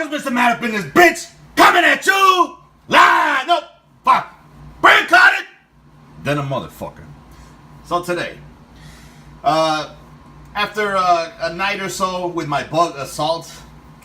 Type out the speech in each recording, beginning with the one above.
motherfuckers, MrMaD up in this bitch, coming at you live. No, fuck, brain cut it. Then a motherfucker. So today, after a night or so with my bug assault,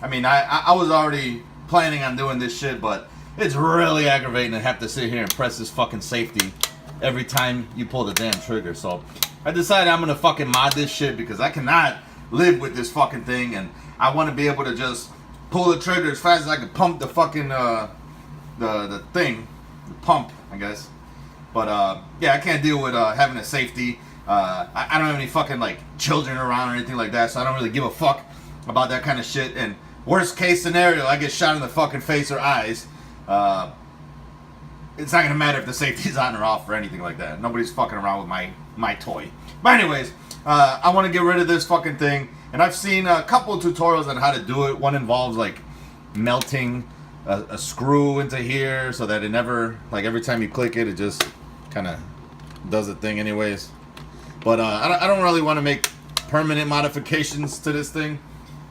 I mean, I was already planning on doing this shit, but it's really aggravating to have to sit here and press this fucking safety every time you pull the damn trigger. So I decided I'm gonna fucking mod this shit because I cannot live with this fucking thing, and I want to be able to just pull the trigger as fast as I can pump the fucking the thing, the pump, I guess. But yeah, I can't deal with having a safety. I don't have any fucking like children around or anything like that, so I don't really give a fuck about that kind of shit. And worst case scenario, I get shot in the fucking face or eyes. It's not gonna matter if the safety's on or off or anything like that. Nobody's fucking around with my toy. But anyways, I want to get rid of this fucking thing, and I've seen a couple of tutorials on how to do it. One involves like melting a screw into here so that it never, like every time you click it, it just kind of does the thing anyways. But I don't really want to make permanent modifications to this thing.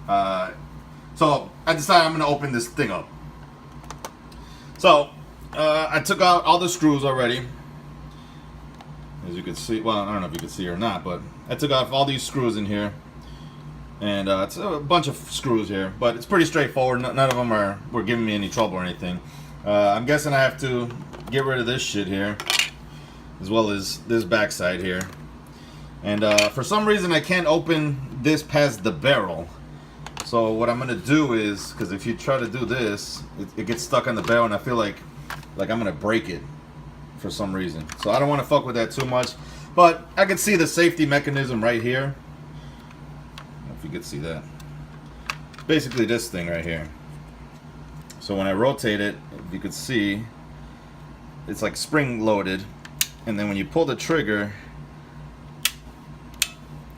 So I decided I'm going to open this thing up. So I took out all the screws already. As you can see, well, I don't know if you can see or not, but I took off all these screws in here. And it's a bunch of screws here, but it's pretty straightforward. None of them were giving me any trouble or anything. I'm guessing I have to get rid of this shit here, as well as this backside here. And for some reason I can't open this past the barrel. So what I'm gonna do is, because if you try to do this, it gets stuck on the barrel, and I feel like I'm gonna break it for some reason. So I don't want to fuck with that too much. But I can see the safety mechanism right here. I don't know if you can see that. Basically this thing right here. So when I rotate it, if you could see, it's like spring loaded, and then when you pull the trigger,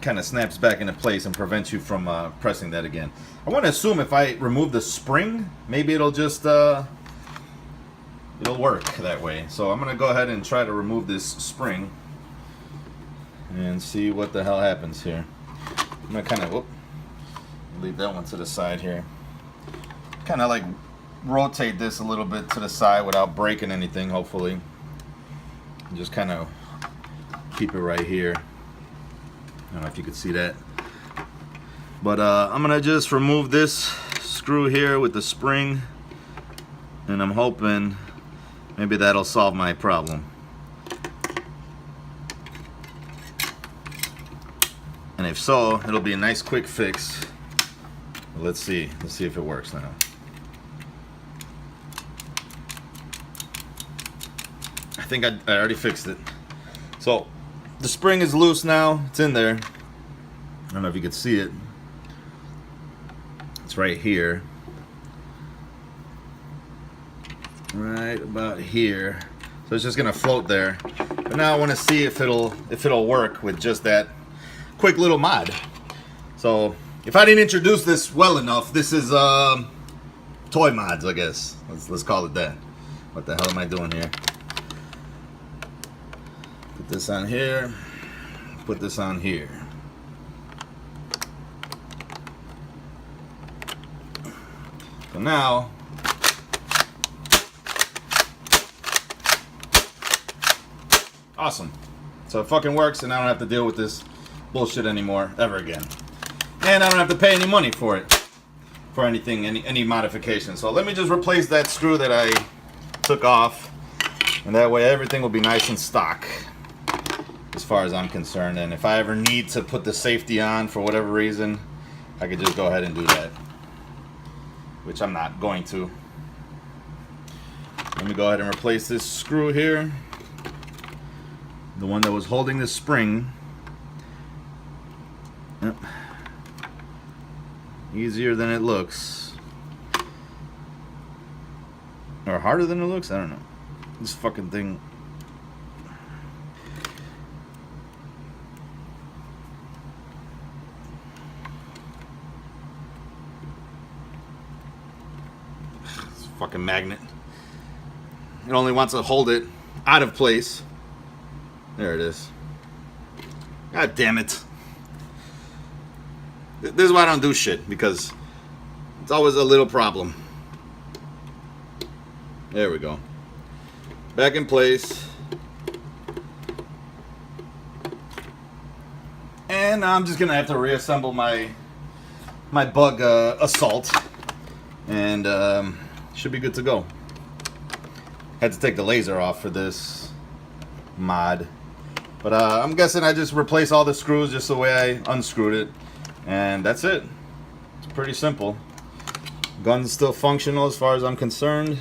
kind of snaps back into place and prevents you from pressing that again. I want to assume if I remove the spring, maybe it'll just it'll work that way. So I'm gonna go ahead and try to remove this spring and see what the hell happens here. I'm gonna kind of leave that one to the side here. Kind of like rotate this a little bit to the side without breaking anything, hopefully. And just kind of keep it right here. I don't know if you could see that. But I'm gonna just remove this screw here with the spring, and I'm hoping maybe that'll solve my problem. And if so, it'll be a nice quick fix. Let's see if it works now. I think I already fixed it. So the spring is loose now. It's in there. I don't know if you can see it. It's right here. Right about here. So it's just gonna float there. But now I want to see if it'll work with just that quick little mod. So if I didn't introduce this well enough, this is toy mods, I guess. Let's call it that. What the hell am I doing here? Put this on here. Put this on here. So now, awesome. So it fucking works, and I don't have to deal with this bullshit anymore ever again. And I don't have to pay any money for it, for anything, any modification. So let me just replace that screw that I took off, and that way everything will be nice and stock as far as I'm concerned. And if I ever need to put the safety on for whatever reason, I could just go ahead and do that, which I'm not going to. Let me go ahead and replace this screw here, the one that was holding the spring. Yep. Easier than it looks, or harder than it looks. I don't know. This fucking thing. It's a fucking magnet. It only wants to hold it out of place. There it is. God damn it. This is why I don't do shit, because It's always a little problem. There we go. Back in place. And I'm just gonna have to reassemble my bug assault, and should be good to go. Had to take the laser off for this mod, but I'm guessing I just replace all the screws just the way I unscrewed it, and that's it. It's pretty simple. Gun's still functional as far as I'm concerned.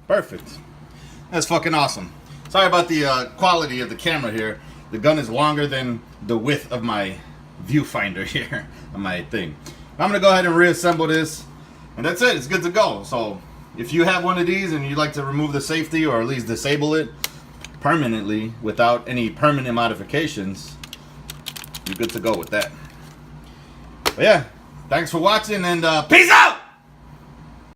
Perfect. That's fucking awesome. Sorry about the quality of the camera here. The gun is longer than the width of my viewfinder here on my thing. I'm gonna go ahead and reassemble this, and that's it. It's good to go. So if you have one of these and you'd like to remove the safety or at least disable it permanently without any permanent modifications, you're good to go with that. But yeah, thanks for watching, and peace out!